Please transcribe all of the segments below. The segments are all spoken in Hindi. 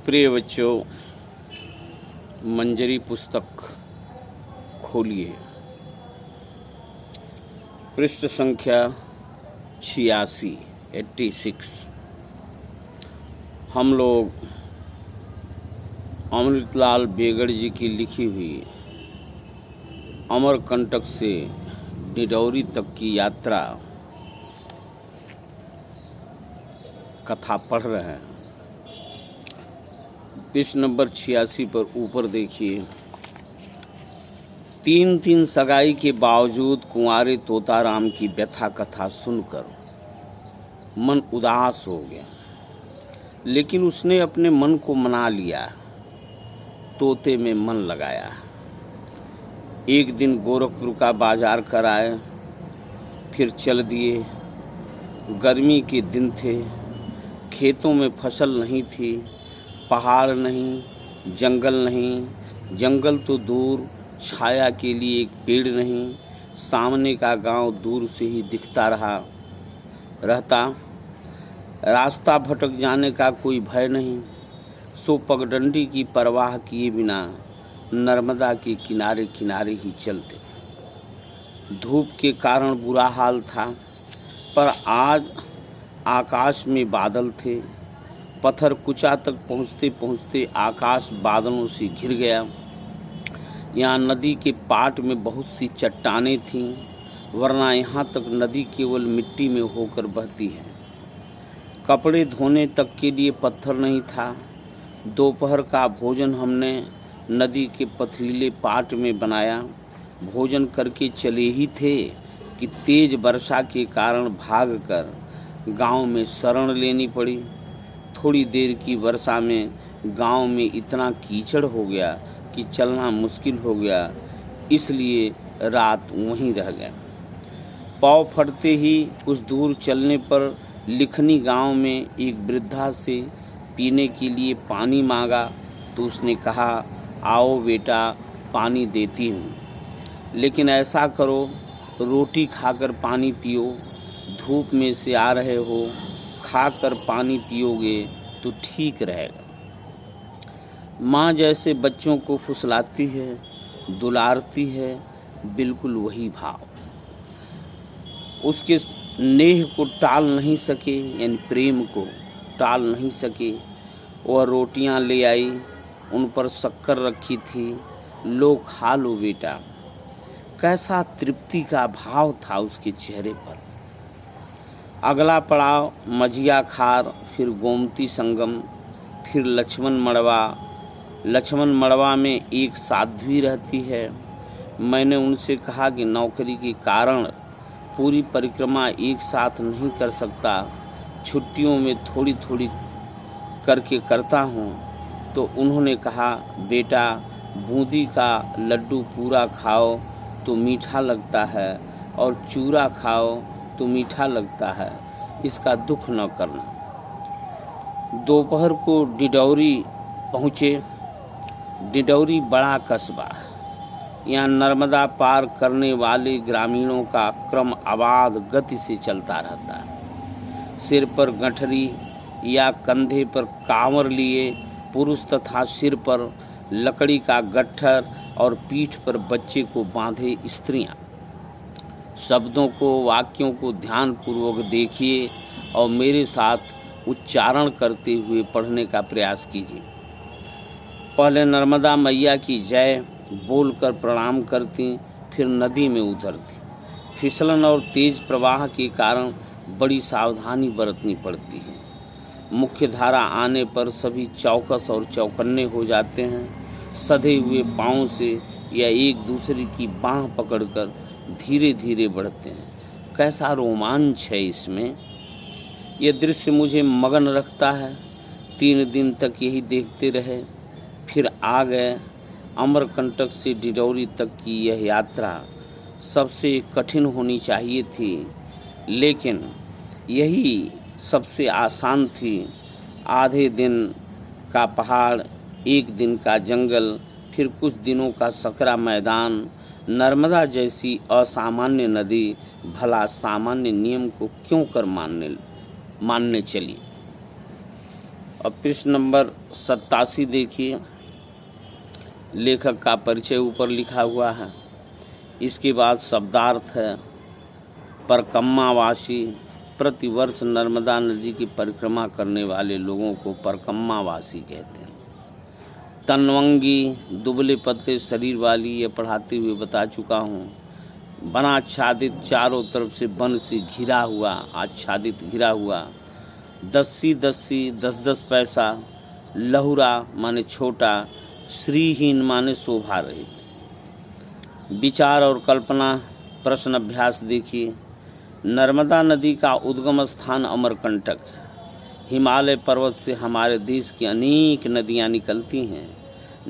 प्रिय बच्चों, मंजरी पुस्तक खोलिए। पृष्ठ संख्या 86। हम लोग अमृतलाल बेगड़ जी की लिखी हुई अमरकंटक से डिडौरी तक की यात्रा कथा पढ़ रहे हैं। पृष्ठ नंबर 86 पर ऊपर देखिए। 3 सगाई के बावजूद कुंवारे तोताराम की व्यथा कथा सुनकर मन उदास हो गया, लेकिन उसने अपने मन को मना लिया, तोते में मन लगाया। एक दिन गोरखपुर का बाजार कर आए, फिर चल दिए। गर्मी के दिन थे, खेतों में फसल नहीं थी, पहाड़ नहीं, जंगल नहीं, जंगल तो दूर, छाया के लिए एक पेड़ नहीं। सामने का गांव दूर से ही दिखता रहता। रास्ता भटक जाने का कोई भय नहीं, सो पगडंडी की परवाह किए बिना नर्मदा के किनारे किनारे ही चलते। धूप के कारण बुरा हाल था, पर आज आकाश में बादल थे। पत्थर कुचा तक पहुँचते पहुँचते आकाश बादलों से घिर गया। यहाँ नदी के पाट में बहुत सी चट्टानें थीं, वरना यहाँ तक नदी केवल मिट्टी में होकर बहती है। कपड़े धोने तक के लिए पत्थर नहीं था। दोपहर का भोजन हमने नदी के पथरीले पाट में बनाया। भोजन करके चले ही थे कि तेज वर्षा के कारण भागकर गांव में शरण लेनी पड़ी। थोड़ी देर की वर्षा में गांव में इतना कीचड़ हो गया कि चलना मुश्किल हो गया, इसलिए रात वहीं रह गए। पाँव फटते ही कुछ दूर चलने पर लिखनी गांव में एक वृद्धा से पीने के लिए पानी मांगा, तो उसने कहा, आओ बेटा, पानी देती हूँ, लेकिन ऐसा करो, रोटी खाकर पानी पियो। धूप में से आ रहे हो, खाकर पानी पियोगे तो ठीक रहेगा। माँ जैसे बच्चों को फुसलाती है, दुलारती है, बिल्कुल वही भाव। उसके नेह को टाल नहीं सके, यानी प्रेम को टाल नहीं सके। वह रोटियां ले आई, उन पर शक्कर रखी थी, लो खा लो बेटा। कैसा तृप्ति का भाव था उसके चेहरे पर। अगला पड़ाव मझिया खार, फिर गोमती संगम, फिर लक्ष्मण मड़वा। लक्ष्मण मड़वा में एक साध्वी रहती है। मैंने उनसे कहा कि नौकरी के कारण पूरी परिक्रमा एक साथ नहीं कर सकता, छुट्टियों में थोड़ी थोड़ी करके करता हूँ। तो उन्होंने कहा, बेटा, बूंदी का लड्डू पूरा खाओ तो मीठा लगता है, और चूरा खाओ तो मीठा लगता है, इसका दुख न करना। दोपहर को डिडौरी पहुँचे। डिडौरी बड़ा कस्बा है। यहाँ नर्मदा पार करने वाले ग्रामीणों का क्रम अबाध गति से चलता रहता है। सिर पर गठरी या कंधे पर कांवर लिए पुरुष तथा सिर पर लकड़ी का गट्ठर और पीठ पर बच्चे को बांधे स्त्रियाँ। शब्दों को, वाक्यों को ध्यानपूर्वक देखिए और मेरे साथ उच्चारण करते हुए पढ़ने का प्रयास कीजिए। पहले नर्मदा मैया की जय बोलकर प्रणाम करती, फिर नदी में उतरती। फिसलन और तेज प्रवाह के कारण बड़ी सावधानी बरतनी पड़ती है। मुख्य धारा आने पर सभी चौकस और चौकन्ने हो जाते हैं। सधे हुए पाँव से या एक दूसरे की बाँह पकड़कर धीरे धीरे बढ़ते हैं। कैसा रोमांच है इसमें। यह दृश्य मुझे मगन रखता है। 3 दिन तक यही देखते रहे, फिर आ गए। अमरकंटक से डिडौरी तक की यह यात्रा सबसे कठिन होनी चाहिए थी, लेकिन यही सबसे आसान थी। आधे दिन का पहाड़, 1 दिन का जंगल, फिर कुछ दिनों का सकरा मैदान। नर्मदा जैसी असामान्य नदी भला सामान्य नियम को क्यों कर मानने चली। और पृष्ठ नंबर 87 देखिए, लेखक का परिचय ऊपर लिखा हुआ है। इसके बाद शब्दार्थ है। परकम्मावासी, प्रतिवर्ष नर्मदा नदी की परिक्रमा करने वाले लोगों को परकम्मावासी कहते हैं। तन्वंगी, दुबले पतले शरीर वाली, ये पढ़ाते हुए बता चुका हूँ। बना आच्छादित, चारों तरफ से वन से घिरा हुआ, आच्छादित घिरा हुआ। दस्सी, 10-10 पैसा। लहुरा माने छोटा, श्रीहीन माने शोभा रहित। विचार और कल्पना, प्रश्न अभ्यास देखिए। नर्मदा नदी का उद्गम स्थान अमरकंटक। हिमालय पर्वत से हमारे देश की अनेक नदियाँ निकलती हैं।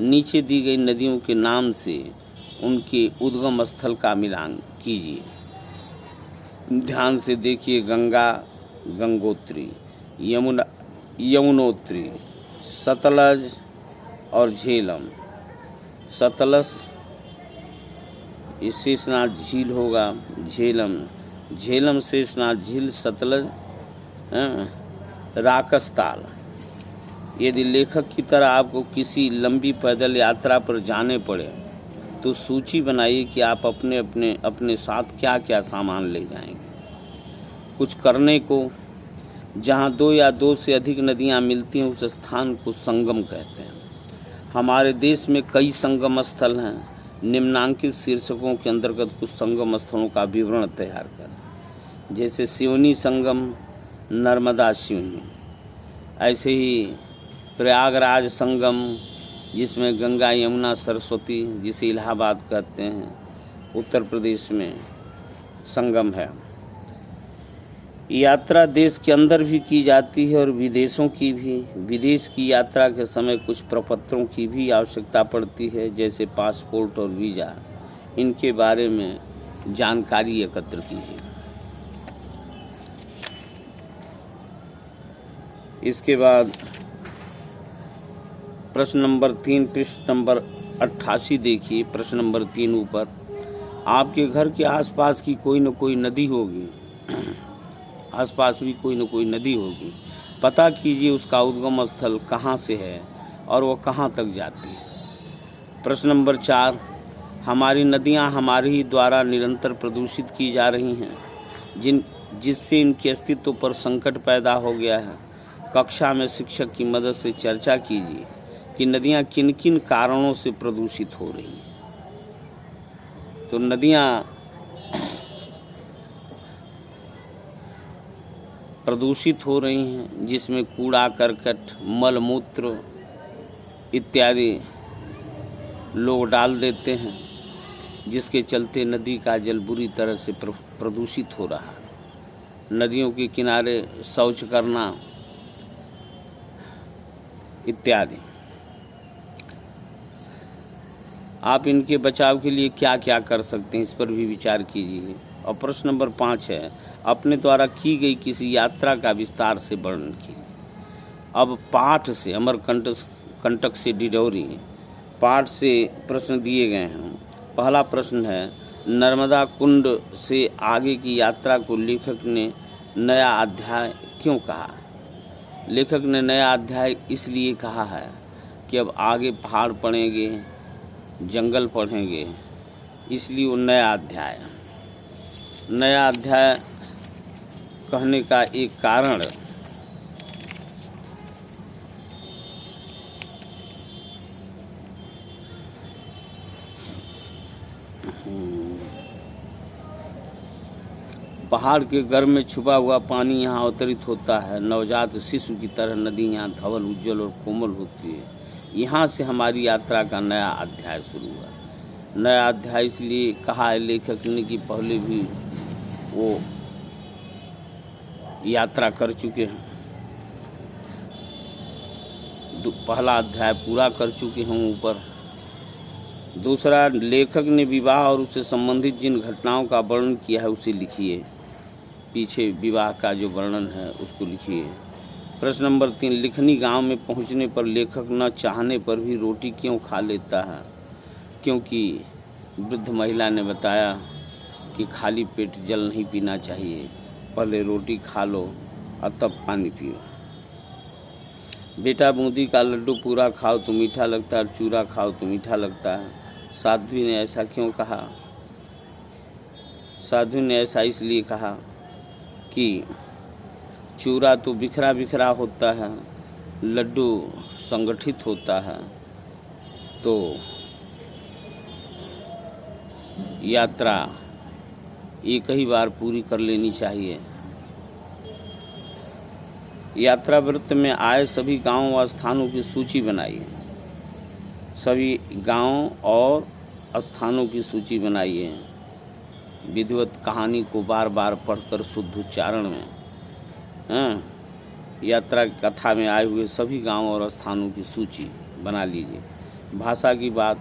नीचे दी गई नदियों के नाम से उनके उद्गम स्थल का मिलान कीजिए। ध्यान से देखिए। गंगा, गंगोत्री, यमुना, यमुनोत्री, सतलज और झेलम। सतलज शेषनाग झील होगा, झेलम शेषनाग झील, सतलज राकसताल। यदि लेखक की तरह आपको किसी लंबी पैदल यात्रा पर जाने पड़े तो सूची बनाइए कि आप अपने साथ क्या क्या सामान ले जाएंगे। कुछ करने को, जहाँ 2 या 2 से अधिक नदियाँ मिलती हैं उस स्थान को संगम कहते हैं। हमारे देश में कई संगम स्थल हैं। निम्नांकित शीर्षकों के अंतर्गत कुछ संगम स्थलों का विवरण तैयार करें। जैसे सिवनी संगम, नर्मदा सिवनी। ऐसे ही प्रयागराज संगम, जिसमें गंगा, यमुना, सरस्वती, जिसे इलाहाबाद कहते हैं, उत्तर प्रदेश में संगम है। यात्रा देश के अंदर भी की जाती है और विदेशों की भी। विदेश की यात्रा के समय कुछ प्रपत्रों की भी आवश्यकता पड़ती है, जैसे पासपोर्ट और वीज़ा। इनके बारे में जानकारी एकत्र कीजिए। इसके बाद प्रश्न नंबर 3, पृष्ठ नंबर 88 देखिए। प्रश्न नंबर 3 ऊपर, आपके घर के आसपास की कोई न कोई नदी होगी। आसपास भी कोई न कोई नदी होगी। पता कीजिए उसका उद्गम स्थल कहाँ से है और वह कहाँ तक जाती है। प्रश्न नंबर 4, हमारी नदियाँ हमारे ही द्वारा निरंतर प्रदूषित की जा रही हैं, जिससे इनके अस्तित्व पर संकट पैदा हो गया है। कक्षा में शिक्षक की मदद से चर्चा कीजिए कि नदियाँ किन किन कारणों से प्रदूषित हो रही हैं। तो नदियाँ प्रदूषित हो रही हैं, जिसमें कूड़ा करकट, मल मूत्र इत्यादि लोग डाल देते हैं, जिसके चलते नदी का जल बुरी तरह से प्रदूषित हो रहा है। नदियों के किनारे शौच करना इत्यादि। आप इनके बचाव के लिए क्या क्या कर सकते हैं, इस पर भी विचार कीजिए। और प्रश्न नंबर 5 है, अपने द्वारा की गई किसी यात्रा का विस्तार से वर्णन कीजिए। अब पाठ से, अमरकंटक से डिडौरी, पाठ से प्रश्न दिए गए हैं। पहला प्रश्न है, नर्मदा कुंड से आगे की यात्रा को लेखक ने नया अध्याय क्यों कहा। लेखक ने नया अध्याय इसलिए कहा है कि अब आगे पहाड़ पड़ेंगे, जंगल पढ़ेंगे, इसलिए वो नया अध्याय कहने का एक कारण पहाड़ के गर्भ में छुपा हुआ पानी यहाँ अवतरित होता है। नवजात शिशु की तरह नदी यहाँ धवल, उज्जवल और कोमल होती है। यहाँ से हमारी यात्रा का नया अध्याय शुरू हुआ। नया अध्याय इसलिए कहा है लेखक ने कि पहले भी वो यात्रा कर चुके हैं, पहला अध्याय पूरा कर चुके हैं ऊपर। दूसरा, लेखक ने विवाह और उससे संबंधित जिन घटनाओं का वर्णन किया है उसे लिखिए। पीछे विवाह का जो वर्णन है उसको लिखिए। प्रश्न नंबर 3, लिखनी गांव में पहुंचने पर लेखक न चाहने पर भी रोटी क्यों खा लेता है। क्योंकि वृद्ध महिला ने बताया कि खाली पेट जल नहीं पीना चाहिए, पहले रोटी खा लो और तब पानी पियो। बेटा बूंदी का लड्डू पूरा खाओ तो मीठा लगता है और चूरा खाओ तो मीठा लगता है। साध्वी ने ऐसा क्यों कहा? साध्वी ने ऐसा इसलिए कहा कि चूरा तो बिखरा बिखरा होता है, लड्डू संगठित होता है, तो यात्रा एक ही बार पूरी कर लेनी चाहिए। यात्रा व्रत में आए सभी गांवों व स्थानों की सूची बनाइए। सभी गांवों और स्थानों की सूची बनाइए। विधिवत कहानी को बार बार पढ़कर शुद्ध उच्चारण में यात्रा कथा में आए हुए सभी गांवों और स्थानों की सूची बना लीजिए। भाषा की बात,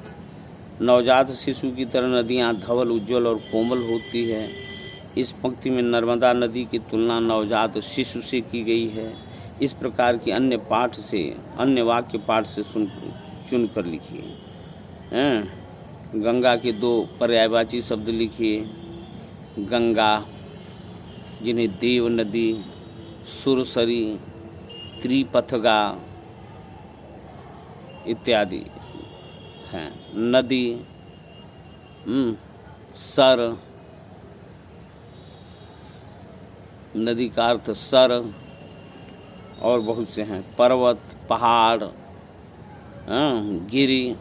नवजात शिशु की तरह नदियाँ धवल, उज्ज्वल और कोमल होती है। इस पंक्ति में नर्मदा नदी की तुलना नवजात शिशु से की गई है। इस प्रकार की अन्य वाक्य पाठ से चुन कर लिखिए। गंगा के 2 पर्यायवाची शब्द लिखिए। गंगा, जिन्हें देव नदी, सुरसरी, त्रिपथगा इत्यादि हैं। नदी, सर, नदी का अर्थ सर, और बहुत से हैं। पर्वत, पहाड़, गिरी,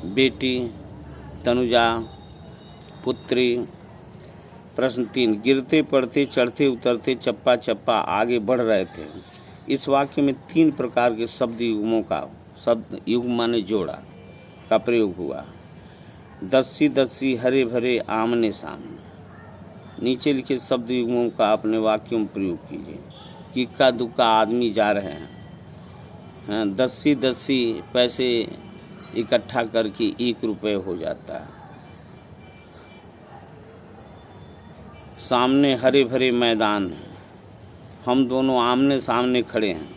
बेटी, तनुजा, पुत्री। प्रश्न 3, गिरते पड़ते चढ़ते उतरते चप्पा चप्पा आगे बढ़ रहे थे। इस वाक्य में 3 प्रकार के शब्द युग्म माने जोड़ा का प्रयोग हुआ। दस्सी दस्सी, हरे भरे, आमने सामने। नीचे लिखे शब्द युग्मों का अपने वाक्यों में प्रयोग कीजिए। किक्का दुक्का आदमी जा रहे हैं। दस्सी दस्सी पैसे इकट्ठा करके 1 रुपये हो जाता है। सामने हरे भरे मैदान है। हम दोनों आमने सामने खड़े हैं।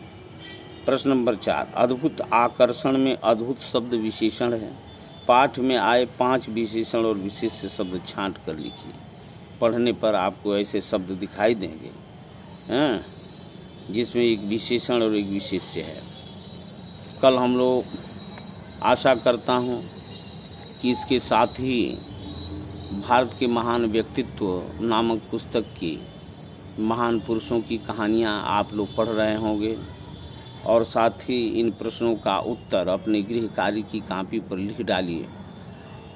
प्रश्न नंबर 4, अद्भुत आकर्षण में अद्भुत शब्द विशेषण है। पाठ में आए 5 विशेषण और विशेष्य शब्द छांट कर लिखिए। पढ़ने पर आपको ऐसे शब्द दिखाई देंगे जिसमें एक विशेषण और एक विशेष्य है। कल हम लोग, आशा करता हूँ कि इसके साथ ही भारत के महान व्यक्तित्व नामक पुस्तक की महान पुरुषों की कहानियाँ आप लोग पढ़ रहे होंगे, और साथ ही इन प्रश्नों का उत्तर अपने गृह कार्य की कॉपी पर लिख डालिए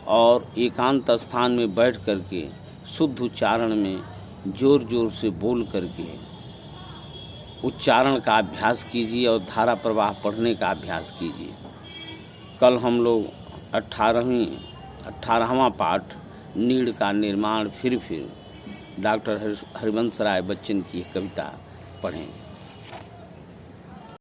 और एकांत स्थान में बैठ करके शुद्ध उच्चारण में जोर जोर से बोल करके उच्चारण का अभ्यास कीजिए और धारा प्रवाह पढ़ने का अभ्यास कीजिए। कल हम लोग 18वां पाठ नीड़ का निर्माण फिर डॉक्टर हरिवंश राय बच्चन की कविता पढ़ेंगे।